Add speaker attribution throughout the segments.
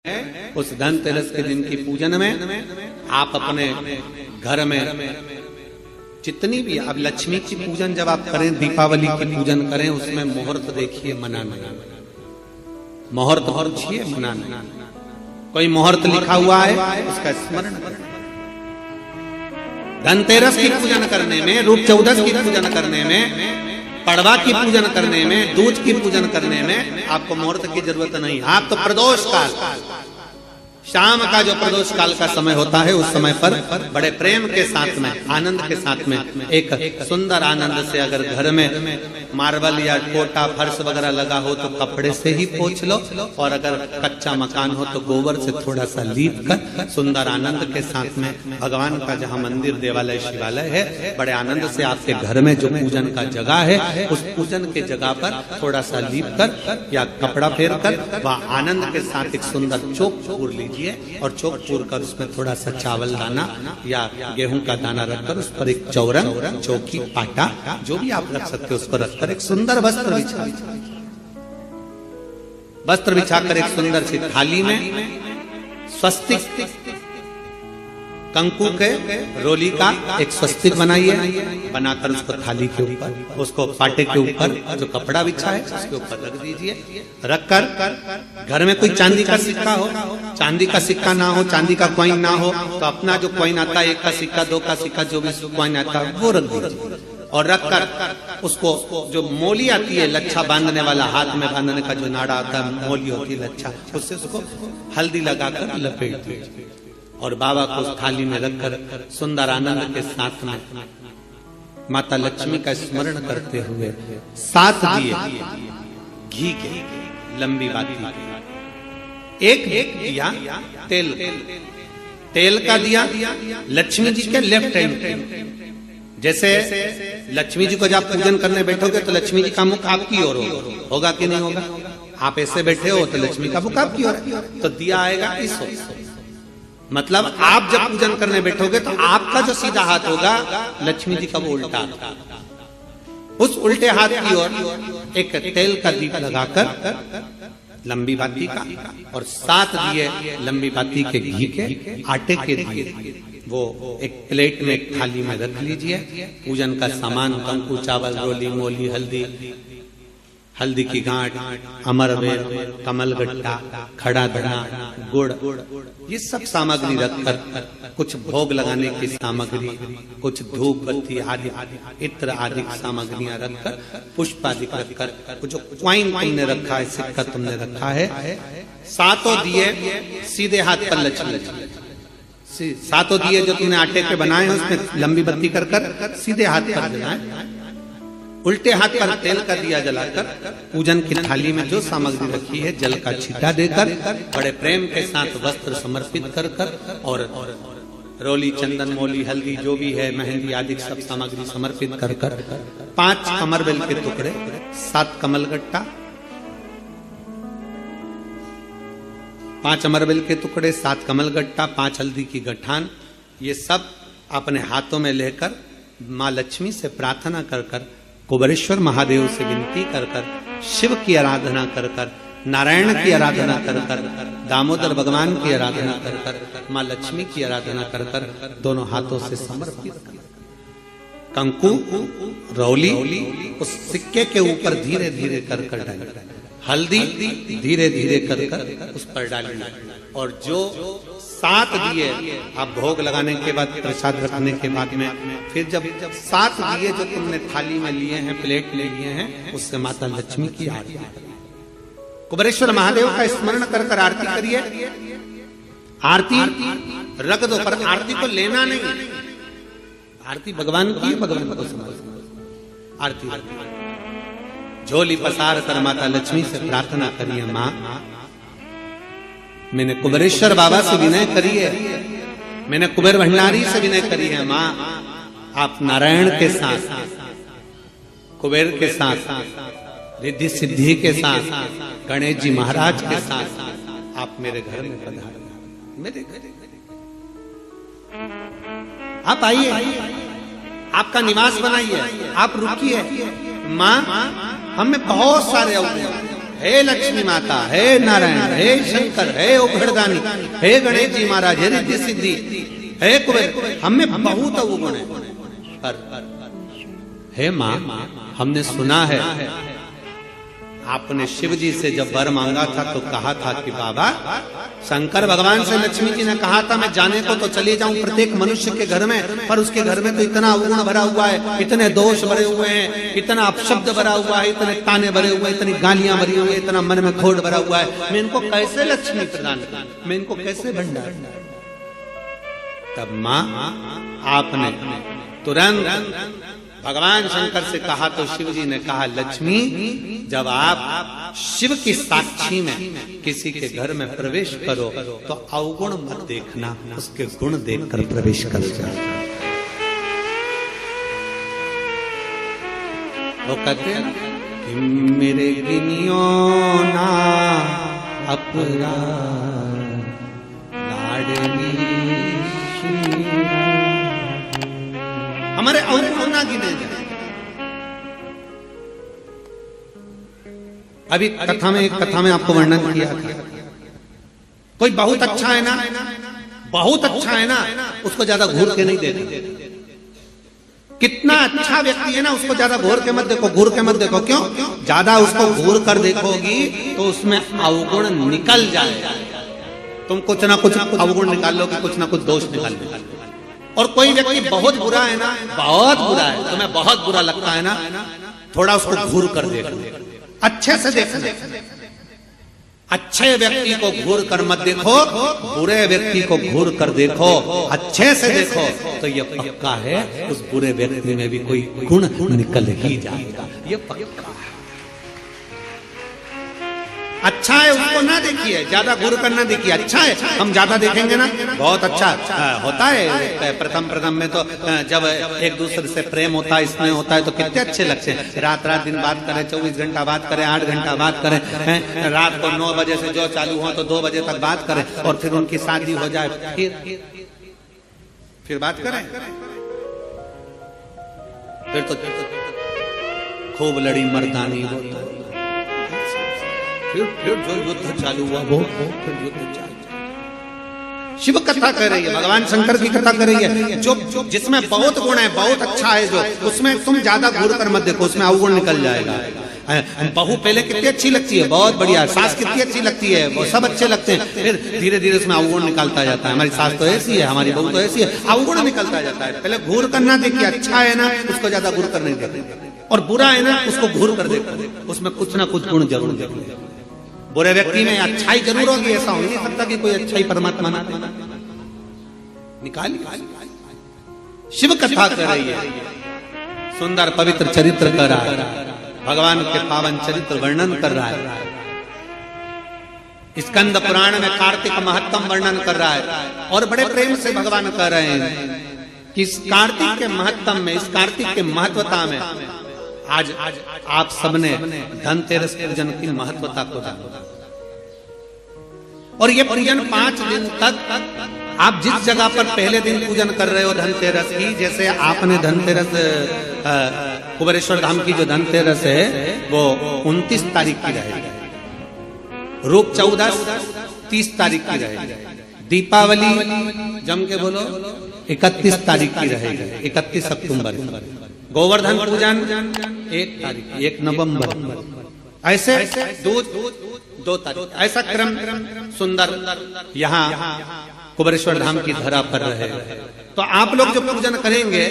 Speaker 1: उस धनतेरस के दिन की पूजन में आप अपने घर में जितनी भी अब लक्ष्मी की पूजन जब आप करें, दीपावली की पूजन करें, उसमें मुहूर्त देखिए, मनाना मुहूर्त पूछिए, मनाना। कोई मुहूर्त लिखा हुआ है उसका स्मरण करें। धनतेरस की पूजन करने में, रूप चौदस की पूजन करने में, पड़वा की पूजन करने में, दूज की पूजन करने में आपको मुहूर्त की जरूरत नहीं। आप तो प्रदोष काल, शाम का जो प्रदोष काल का समय होता है, उस समय पर बड़े प्रेम के साथ में, आनंद के साथ में, एक सुंदर आनंद से अगर घर में मार्बल या कोटा फर्श वगैरह लगा हो तो कपड़े से ही पोंछ लो, और अगर कच्चा मकान हो तो गोबर से थोड़ा सा लीप कर सुंदर आनंद के साथ में भगवान का जहाँ मंदिर, देवालय, शिवालय है, बड़े आनंद से आपके घर में जो पूजन का जगह है, उस पूजन के जगह पर थोड़ा सा लीप कर या कपड़ा फेर कर वह आनंद के साथ एक सुंदर चौक पूर लीजिए, और चौक पूर कर उसमें थोड़ा सा चावल दाना या गेहूं का दाना रखकर उस पर एक चौरंग, चौकी, पाटा, जो भी आप रख सकते हो उसको रखकर एक सुंदर वस्त्र बिछाकर एक सुंदर सी थाली में स्वस्तिक कंकु के रोली का एक स्वस्तिक बनाइए, बनाकर उसको थाली के ऊपर, उसको पाटे के ऊपर जो कपड़ा बिछा है उसके ऊपर रख दीजिए। रखकर घर में कोई चांदी का सिक्का हो, चांदी का सिक्का ना हो, चांदी का कॉइन ना हो, तो अपना जो कॉइन आता है, 1 का सिक्का, 2 का सिक्का, जो भी कॉइन आता है वो रख दीजिए। और रखकर उसको जो मोली आती है, लच्छा बांधने वाला, हाथ में बांधने का जो नाड़ा आता है, मोली होती है लच्छा, उससे उसको हल्दी लगाकर लपेट दीजिए और बाबा को उस थाली में रखकर सुंदर आनंद के साथ में माता लक्ष्मी का स्मरण करते हुए 7 दिए घी के, लंबी बाती, एक दिया तेल का दिया लक्ष्मी जी के लेफ्ट हैंड। जैसे लक्ष्मी जी को जब पूजन करने बैठोगे तो लक्ष्मी जी का मुख आपकी ओर होगा कि नहीं होगा? आप ऐसे बैठे हो तो लक्ष्मी का मुख आपकी ओर, तो दिया आएगा इस ओर। मतलब आप जब पूजन करने बैठोगे तो आपका जो सीधा हाथ होगा, लक्ष्मी जी का वो उल्टा, उस उल्टे हाथ की ओर एक तेल का दीप लगाकर लंबी बाती का, और 7 दिए लंबी बाती के घी के, आटे के दिए, वो एक प्लेट में, एक थाली में रख लीजिए। पूजन का सामान, कंकु, चावल, रोली, मोली, हल्दी की गांठ, अमरवेल, कमलगट्टा, खड़ा धना, गुड़, ये सब सामग्री रखकर, कुछ भोग लगाने की सामग्री, कुछ धूप बत्ती आदि, इत्र आदि सामग्रियां रखकर, पुष्प आदि रखकर, जो क्वाइन तुमने रखा है, सिक्का तुमने रखा है, 7 दिए सीधे हाथ पर लक्ष्मी, 7 दिए जो तुमने आटे के बनाए हैं उसमें लंबी बत्ती कर सीधे हाथ पर जलाएं। उल्टे हाथ पर तेल का दिया जलाकर पूजन की थाली में जो सामग्री रखी है, जल का छींटा देकर, बड़े प्रेम के साथ वस्त्र समर्पित कर और रोली, चंदन, मोली, हल्दी, जो भी है, मेहंदी आदि सब सामग्री समर्पित कर 5 अमरवेल के टुकड़े, 7 कमलगट्टा, 5 अमरवेल के टुकड़े, 7 कमलगट्टा, 5 हल्दी की गठान, ये सब अपने हाथों में लेकर माँ लक्ष्मी से प्रार्थना कर कुबेरेश्वर महादेव से विनती कर शिव की आराधना कर नारायण की आराधना कर दामोदर भगवान की आराधना कर माँ लक्ष्मी की आराधना कर दोनों हाथों से समर्पित कंकु, रौली उस सिक्के के ऊपर धीरे धीरे कर डालें, हल्दी धीरे धीरे कर उस पर डालें, और जो 7 दिए आप भोग लगाने के बाद, प्रसाद रखने के बाद में, फिर जब 7 दिए जो तुमने थाली में लिए हैं, प्लेट में लिए हैं, उससे माता लक्ष्मी की आरती, कुबेरेश्वर महादेव का स्मरण कर आरती करिए। आरती रख दो, पर आरती को लेना नहीं, आरती भगवान की, भगवान को समझ, आरती झोली पसार कर माता लक्ष्मी से प्रार्थना करिए, माँ मैंने कुबेरेश्वर बाबा से विनय करी है, मैंने कुबेर भंडारी से विनय करी है, माँ आप नारायण के साथ, कुबेर के साथ, रिद्धि सिद्धि के साथ, गणेश जी महाराज के साथ आप मेरे घर में पधारें, मेरे घर आप आइए, आपका निवास बनाइए, आप रुकिए। माँ हमें बहुत सारे अवगुण हे लक्ष्मी माता, हे नारायण, हे शंकर, हे उघड़दानी, हे गणेश जी महाराज, हे रिद्धि सिद्धि, हे कुबेर, हमें बहुत अवगुण है। पर हे माँ, हमने सुना है आपने शिव जी से जब वर मांगा था तो कहा था कि बाबा, शंकर भगवान से लक्ष्मी जी ने कहा था मैं जाने को तो चले जाऊं प्रत्येक मनुष्य के घर में, पर उसके घर में तो इतना अवगुण भरा हुआ है, इतने दोष भरे हुए हैं, इतना अपशब्द भरा हुआ है, इतने ताने भरे हुए हैं, इतनी गालियां भरी हुई है, इतना मन में खोट भरा हुआ है, मैं इनको कैसे लक्ष्मी प्रदान करूं, मैं इनको कैसे भंडार। तब माँ आपने तुरंत भगवान शंकर से कहा तो शिव जी ने कहा, लक्ष्मी, जब आप शिव की साक्षी में किसी के घर में प्रवेश करो तो अवगुण मत देखना, उसके गुण देखकर प्रवेश कर जाओ। वो कहते हैं कि मेरे गिनियो ना अपराध लाडली हमारे अवगुण ना गिने जाए। अभी एक कथा में आपको वर्णन किया था, कोई बहुत अच्छा है ना, बहुत अच्छा है ना, उसको ज्यादा घूर के नहीं देखो। कितना अच्छा व्यक्ति है ना, उसको ज्यादा घूर के मत देखो, घूर के मत देखो। क्यों? ज्यादा उसको घूर कर देखोगी तो उसमें अवगुण निकल जाएगा। तुम कुछ ना कुछ अवगुण निकाल लोगे, कुछ ना कुछ दोष निकाल लोगे। और कोई व्यक्ति बहुत बुरा है ना, बहुत बुरा है, तुम्हें बहुत बुरा लगता है ना, थोड़ा उसको घूर कर देखो, अच्छे से देखना। अच्छे व्यक्ति को घूर कर मत देखो, बुरे व्यक्ति को घूर कर देखो, अच्छे से देखो, तो ये पक्का है उस बुरे व्यक्ति में भी कोई गुण निकल ही जाएगा, ये पक्का है। अच्छा है उसको ना देखिए, ज्यादा घूर कर ना देखिए। अच्छा है, हम ज्यादा देखेंगे ना, बहुत अच्छा होता है। प्रथम में तो जब एक दूसरे से प्रेम होता है, स्नेह होता है, तो कितने अच्छे लगते हैं। रात दिन बात करें, 24 घंटा बात करें, 8 घंटा बात करें, रात को 9 बजे से जो चालू हो तो 2 बजे तक बात करें, और फिर उनकी शादी हो जाए, फिर बात करें, फिर तो खूब लड़ी मर्दानी होता है। फिर जो युद्ध चालू हुआ वो फिर युद्ध चालू। शिव कथा कर रही है, भगवान शंकर की कथा कर रही है, जो जिसमें बहुत गुण है, बहुत अच्छा है, जो उसमें तुम ज्यादा घूर कर मत देखो, उसमें अवगुण निकल जाएगा। बहू पहले कितनी अच्छी लगती है, बहुत बढ़िया, सास कितनी अच्छी लगती है, वो सब अच्छे लगते हैं, फिर धीरे धीरे उसमें अवगुण निकलता जाता है। हमारी सास तो ऐसी है, हमारी बहू तो ऐसी है, अवगुण निकलता जाता है। पहले घूर कर ना देखिए, अच्छा है ना उसको ज्यादा घूर कर नहीं देखो, और बुरा है ना उसको घूर कर देखो, उसमें कुछ ना कुछ गुण जरूर देखो। बुरे व्यक्ति में अच्छाई जरूर होगी, ऐसा हो नहीं सकता कि कोई अच्छाई परमात्मा ना दे। निकाल शिव कथा कर रही है, सुंदर पवित्र चरित्र कर रहा है, भगवान के पावन चरित्र वर्णन कर रहा है। स्कंद पुराण में कार्तिक महत्तम वर्णन कर रहा है, और बड़े प्रेम से भगवान कह रहे हैं कि इस कार्तिक के महत्तम में, इस कार्तिक के महत्वता में आज आप सबने धनतेरस पूजन की महत्वता को जाना, और ये पूजन 5 दिन तक आप जिस जगह पर पहले दिन पूजन कर रहे हो धनतेरस की, जैसे आपने धनतेरस कुबेरेश्वर धाम की जो धनतेरस है वो 29 तारीख की रहेगी, रूप 14 30 तारीख की रहेगी, दीपावली जम के बोलो 31 तारीख की रहेगी, 31 अक्टूबर, गोवर्धन पूजन 1 तारीख, 1 नवंबर, ऐसे 2 तारीख, ऐसा क्रम सुंदर यहाँ कुबेरेश्वर धाम की धरा पर रहे। तो आप लोग जो पूजन करेंगे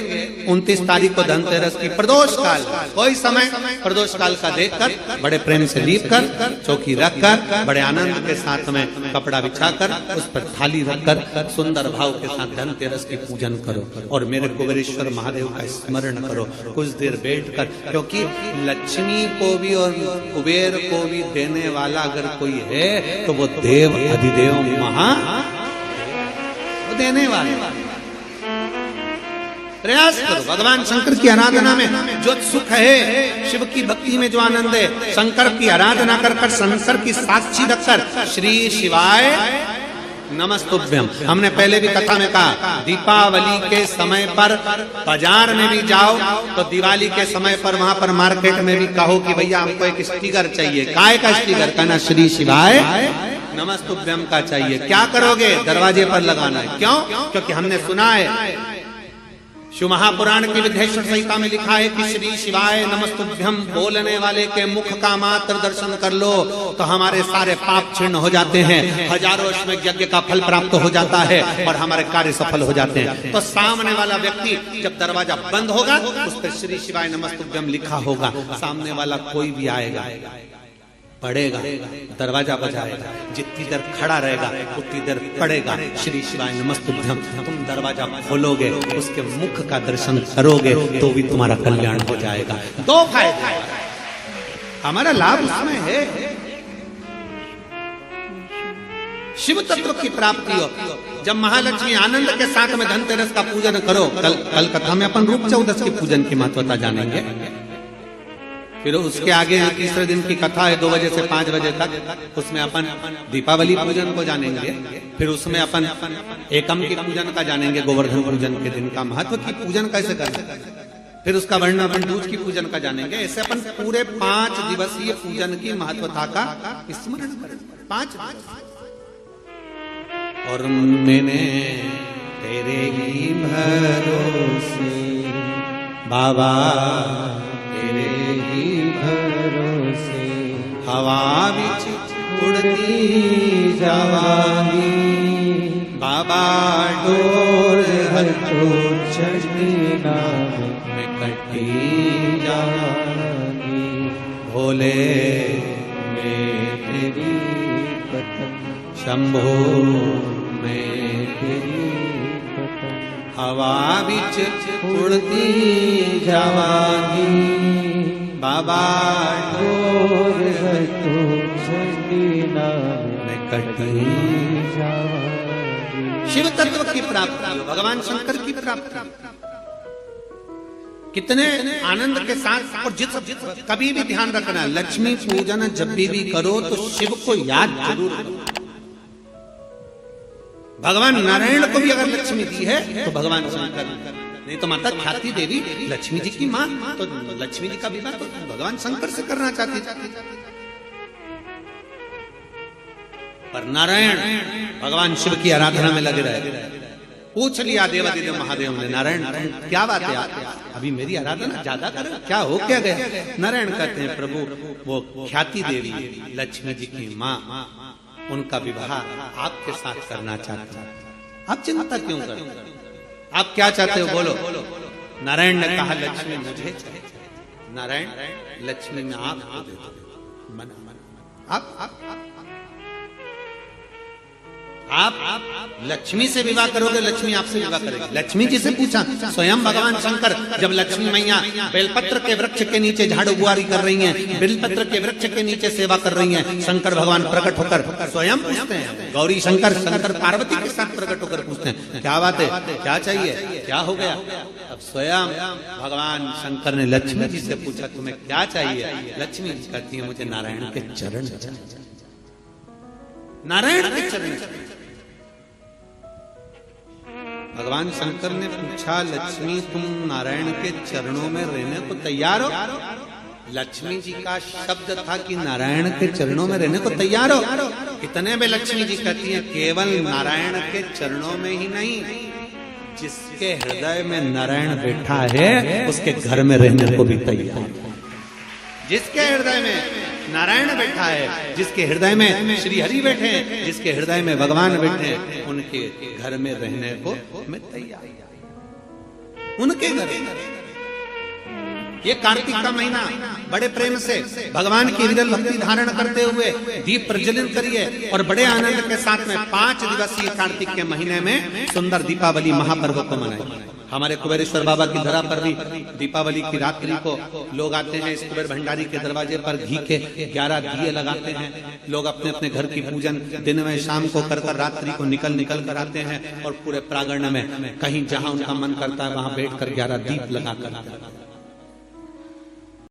Speaker 1: 29 तारीख को धनतेरस की प्रदोष काल, कोई समय प्रदोष काल का देखकर बड़े प्रेम से लीप कर, चौकी रखकर, बड़े आनंद के साथ में कपड़ा बिछाकर उस पर थाली रखकर सुंदर भाव के साथ धनतेरस की पूजन करो, और मेरे कुबेरेश्वर महादेव का स्मरण करो कुछ देर बैठकर, क्योंकि लक्ष्मी को भी और कुबेर को भी देने वाला अगर कोई है तो वो देव अधिदेव महा देने वाले। प्रयास करो भगवान शंकर की आराधना में जो सुख है, शिव की भक्ति में जो आनंद है, शंकर की आराधना कर शंकर की साक्षी रखकर श्री शिवाय नमस्तुभ्यम। हमने पहले भी कथा में कहा, दीपावली के समय पर बाजार में भी जाओ तो दिवाली के समय पर वहां पर मार्केट में भी कहो कि भैया हमको एक स्टिकर चाहिए। काय का स्टिकर? कहना श्री शिवाय नमस्तुभ्यम का चाहिए। क्या करोगे? दरवाजे पर लगाना है। क्यों? क्योंकि हमने सुना है, शिव महापुराण की विधेश्वर संहिता में लिखा है कि श्री शिवाय नमस्तुभ्यम बोलने वाले के मुख का मात्र दर्शन कर लो तो हमारे सारे पाप क्षीण हो जाते हैं, हजारों अश्वमेध यज्ञ का फल प्राप्त हो जाता है और हमारे कार्य सफल हो जाते हैं। तो सामने वाला व्यक्ति जब दरवाजा बंद होगा उस पर श्री शिवाय नमस्तुभ्यम लिखा होगा, सामने वाला कोई भी आएगा पढ़ेगा, दरवाजा बजाएगा, जितनी देर खड़ा रहेगा उतनी देर पढ़ेगा श्री शिवाय नमस्तुभ्यम। तुम दरवाजा खोलोगे, उसके मुख का दर्शन करोगे तो भी तुम्हारा कल्याण हो जाएगा। दो फायदे, हमारा लाभ उसमें है, शिव तत्व की प्राप्ति हो। जब महालक्ष्मी आनंद के साथ में धनतेरस का पूजन करो, कल कथा में अपन रूप चौदस के पूजन की महत्वता जानेंगे। फिर उसके आगे तीसरे दिन की कथा है 2 बजे से 5 बजे तक, उसमें अपन दीपावली पूजन को जानेंगे। फिर उसमें अपन एकम के पूजन का जानेंगे, गोवर्धन पूजन के दिन का महत्व की पूजन कैसे करना। फिर उसका वर्णन अपन दूज की पूजन का जानेंगे। ऐसे अपन पूरे 5 दिवसीय पूजन की महत्वता का स्मरण करेंगे। 5 और मैंने तेरे ही भरोसे बाबा, तेरे ही भरोसे हवा बिच उड़ती जावानी बाबा, डोर हल्को चढ़ी नाम में कटी जावानी, भोले में तेरी पतंग शंभो में तेरी पतंग, हवा बिच उड़ती जावानी बाबा, डोर हल्को चढ़ी नाम में कटी जावानी। शिव तत्व की प्राप्ति, भगवान शंकर की प्राप्ति कितने आनंद के साथ। और जिस कभी भी ध्यान रखना, लक्ष्मी पूजन जब भी करो तो शिव को याद जरूर करो। भगवान नारायण को भी अगर लक्ष्मी दी है तो भगवान शंकर, नहीं तो माता ख्याति देवी लक्ष्मी जी की मां, तो लक्ष्मी जी का विवाह तो भगवान शंकर से करना चाहती थी। पर नारायण भगवान शिव की आराधना में लगे रहे। पूछ लिया देवादिदेव महादेव ने, नारायण क्या बात है, अभी मेरी आराधना ज्यादा करो, क्या हो क्या गया? नारायण कहते हैं, प्रभु वो ख्याति देवी लक्ष्मी जी की माँ, उनका विवाह आपके साथ करना चाहते हैं। आप चिंता क्यों करते हैं? आप क्या चाहते हो बोलो। नारायण ने कहा लक्ष्मी मुझे चाहिए। नारायण लक्ष्मी में आपको दे दो। आप लक्ष्मी से विवाह करोगे, लक्ष्मी आपसे विवाह करेगी। लक्ष्मी जी से पूछा, स्वयं भगवान शंकर जब लक्ष्मी मैया बेलपत्र के वृक्ष के नीचे झाड़ू बुआरी कर रही हैं, बेलपत्र के वृक्ष के नीचे सेवा कर रही हैं, शंकर भगवान प्रकट होकर स्वयं पूछते हैं, गौरी शंकर, शंकर पार्वती के साथ प्रकट होकर पूछते हैं, क्या बात है, क्या चाहिए, क्या हो गया? अब स्वयं भगवान शंकर ने लक्ष्मी जी से पूछा, तुम्हें क्या चाहिए? लक्ष्मी जी कहती है, मुझे नारायण के चरण चाहिए। नारायण के चरण। भगवान शंकर ने पूछा, लक्ष्मी तुम नारायण के चरणों में रहने को तैयार हो? लक्ष्मी जी का शब्द था कि नारायण के चरणों में रहने को तैयार हो। इतने में लक्ष्मी जी कहती हैं, केवल नारायण के चरणों में ही नहीं, जिसके हृदय में नारायण बैठा है उसके घर में रहने को भी तैयार। जिसके हृदय में नारायण बैठा है, जिसके हृदय में श्री हरि बैठे हैं, जिसके हृदय में भगवान बैठे हैं, उनके घर में रहने को मैं तैयार। उनके घर। ये कार्तिक का महीना बड़े प्रेम से भगवान की विरल भक्ति धारण करते हुए दीप प्रज्वलित करिए और बड़े आनंद के साथ में 5 दिवसीय कार्तिक के महीने में सुंदर दीपावली महापर्व को मनाएं। हमारे कुबेरेश्वर बाबा की धरा पर भी दीपावली की रात्रि को लोग आते हैं, इस कुबेर भंडारी के दरवाजे पर घी के 11 दिए लगाते हैं। लोग अपने अपने घर की पूजन दिन में शाम को कर रात्रि को निकल कर आते हैं और पूरे प्रांगण में कहीं जहां उनका मन करता है वहां बैठकर 11 दीप लगाकर